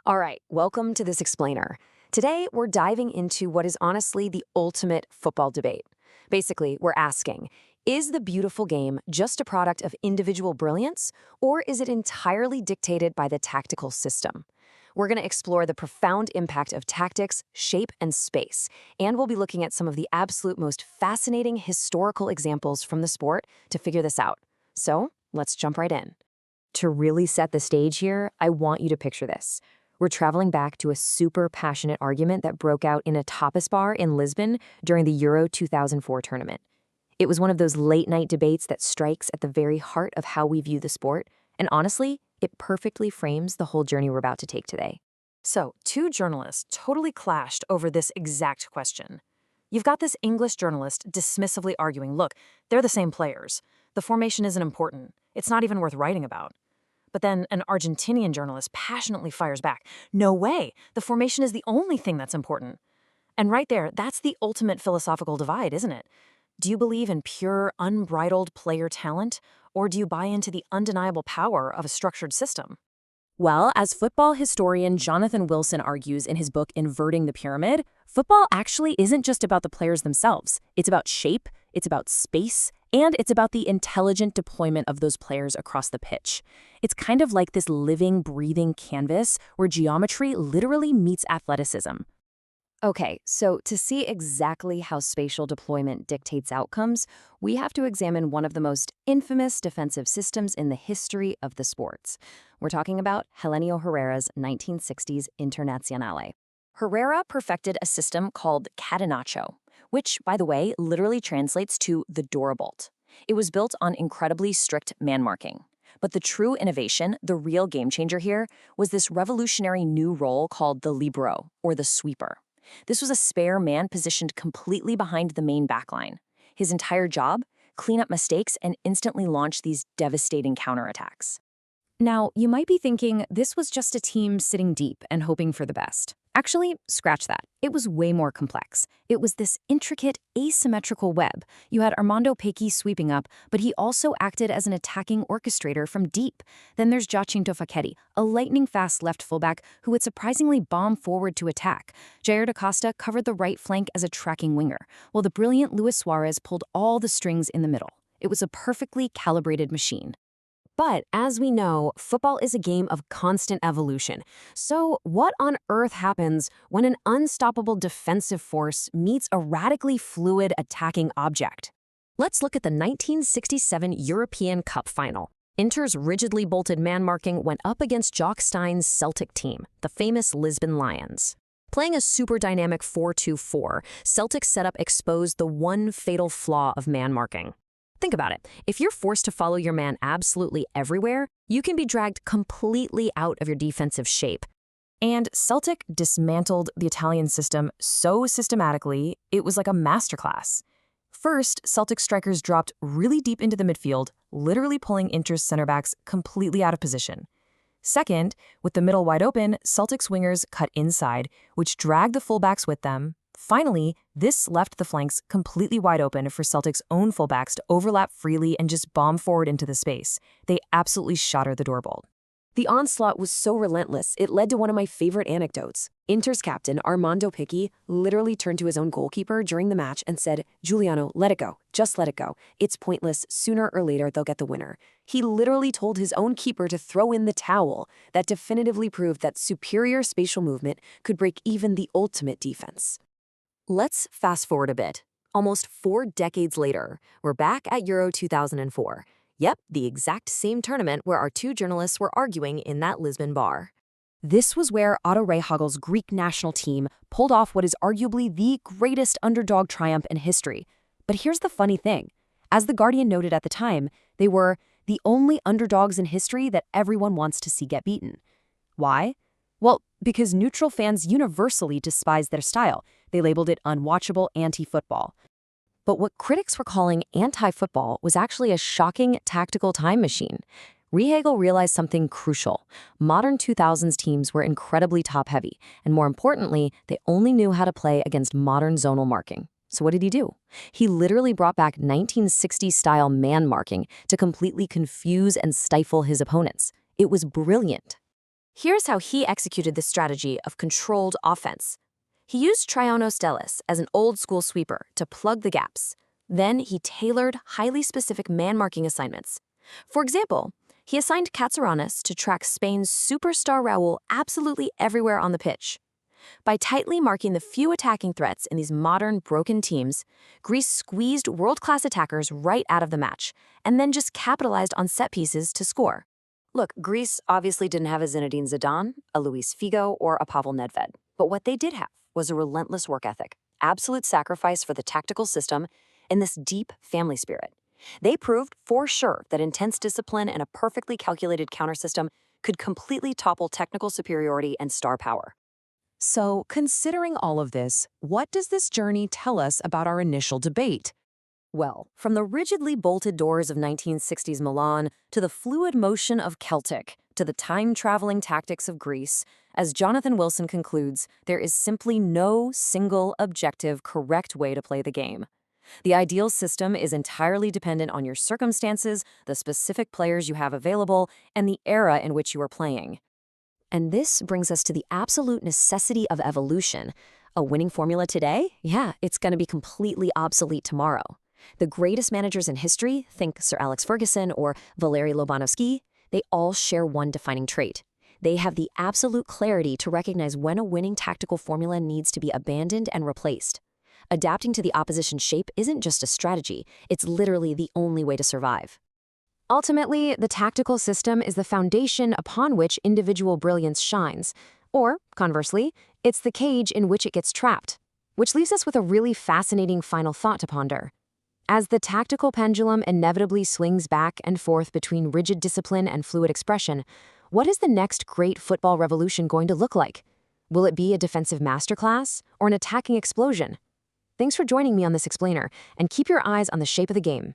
All right, welcome to this explainer. Today, we're diving into what is honestly the ultimate football debate. Basically, we're asking, is the beautiful game just a product of individual brilliance, or is it entirely dictated by the tactical system? We're going to explore the profound impact of tactics, shape, and space, and we'll be looking at some of the absolute most fascinating historical examples from the sport to figure this out. So, let's jump right in. To really set the stage here, I want you to picture this. We're traveling back to a super passionate argument that broke out in a tapas bar in Lisbon during the Euro 2004 tournament. It was one of those late-night debates that strikes at the very heart of how we view the sport, and honestly, it perfectly frames the whole journey we're about to take today. So, two journalists totally clashed over this exact question. You've got this English journalist dismissively arguing, look, they're the same players. The formation isn't important. It's not even worth writing about. But then an Argentinian journalist passionately fires back, no way, the formation is the only thing that's important. And right there, that's the ultimate philosophical divide, isn't it? Do you believe in pure, unbridled player talent, or do you buy into the undeniable power of a structured system? Well, as football historian Jonathan Wilson argues in his book Inverting the Pyramid, football actually isn't just about the players themselves. It's about shape, it's about space, and it's about the intelligent deployment of those players across the pitch. It's kind of like this living, breathing canvas where geometry literally meets athleticism. Okay, so to see exactly how spatial deployment dictates outcomes, we have to examine one of the most infamous defensive systems in the history of the sports. We're talking about Helenio Herrera's 1960s Internazionale. Herrera perfected a system called Catenaccio, which, by the way, literally translates to the door bolt. It was built on incredibly strict man marking. But the true innovation, the real game changer here, was this revolutionary new role called the libero, or the sweeper. This was a spare man positioned completely behind the main backline. His entire job? Clean up mistakes and instantly launch these devastating counterattacks. Now, you might be thinking this was just a team sitting deep and hoping for the best. Actually, scratch that. It was way more complex. It was this intricate, asymmetrical web. You had Armando Pecky sweeping up, but he also acted as an attacking orchestrator from deep. Then there's Giacinto Facchetti, a lightning-fast left fullback who would surprisingly bomb forward to attack. Jair da Costa covered the right flank as a tracking winger, while the brilliant Luis Suarez pulled all the strings in the middle. It was a perfectly calibrated machine. But as we know, football is a game of constant evolution. So what on earth happens when an unstoppable defensive force meets a radically fluid attacking object? Let's look at the 1967 European Cup final. Inter's rigidly bolted man marking went up against Jock Stein's Celtic team, the famous Lisbon Lions. Playing a super dynamic 4-2-4, Celtic's setup exposed the one fatal flaw of man marking. Think about it. If you're forced to follow your man absolutely everywhere, you can be dragged completely out of your defensive shape. And Celtic dismantled the Italian system so systematically, it was like a masterclass. First, Celtic strikers dropped really deep into the midfield, literally pulling Inter's center backs completely out of position. Second, with the middle wide open, Celtic's wingers cut inside, which dragged the fullbacks with them. Finally, this left the flanks completely wide open for Celtic's own fullbacks to overlap freely and just bomb forward into the space. They absolutely shattered the doorbolt. The onslaught was so relentless, it led to one of my favorite anecdotes. Inter's captain, Armando Pecky, literally turned to his own goalkeeper during the match and said, "Giuliano, let it go. Just let it go. It's pointless. Sooner or later, they'll get the winner." He literally told his own keeper to throw in the towel. That definitively proved that superior spatial movement could break even the ultimate defense. Let's fast forward a bit. Almost 4 decades later, we're back at Euro 2004. Yep, the exact same tournament where our two journalists were arguing in that Lisbon bar. This was where Otto Rehhagel's Greek national team pulled off what is arguably the greatest underdog triumph in history. But here's the funny thing. As The Guardian noted at the time, they were the only underdogs in history that everyone wants to see get beaten. Why? Well, because neutral fans universally despised their style. They labeled it unwatchable anti-football. But what critics were calling anti-football was actually a shocking tactical time machine. Rehagel realized something crucial. Modern 2000s teams were incredibly top-heavy, and more importantly, they only knew how to play against modern zonal marking. So what did he do? He literally brought back 1960s-style man marking to completely confuse and stifle his opponents. It was brilliant. Here's how he executed this strategy of controlled offense. He used Triano Stellis as an old-school sweeper to plug the gaps. Then he tailored highly specific man-marking assignments. For example, he assigned Catsaranis to track Spain's superstar Raul absolutely everywhere on the pitch. By tightly marking the few attacking threats in these modern, broken teams, Greece squeezed world-class attackers right out of the match, and then just capitalized on set pieces to score. Look, Greece obviously didn't have a Zinedine Zidane, a Luis Figo, or a Pavel Nedved. But what they did have was a relentless work ethic, absolute sacrifice for the tactical system, and this deep family spirit. They proved for sure that intense discipline and a perfectly calculated counter system could completely topple technical superiority and star power. So, considering all of this, what does this journey tell us about our initial debate? Well, from the rigidly bolted doors of 1960s Milan to the fluid motion of Celtic to the time-traveling tactics of Greece, as Jonathan Wilson concludes, there is simply no single objective correct way to play the game. The ideal system is entirely dependent on your circumstances, the specific players you have available, and the era in which you are playing. And this brings us to the absolute necessity of evolution. A winning formula today? Yeah, it's going to be completely obsolete tomorrow. The greatest managers in history, think Sir Alex Ferguson or Valery Lobanovsky, they all share one defining trait. They have the absolute clarity to recognize when a winning tactical formula needs to be abandoned and replaced. Adapting to the opposition's shape isn't just a strategy, it's literally the only way to survive. Ultimately, the tactical system is the foundation upon which individual brilliance shines. Or, conversely, it's the cage in which it gets trapped. Which leaves us with a really fascinating final thought to ponder. As the tactical pendulum inevitably swings back and forth between rigid discipline and fluid expression, what is the next great football revolution going to look like? Will it be a defensive masterclass or an attacking explosion? Thanks for joining me on this explainer, and keep your eyes on the shape of the game.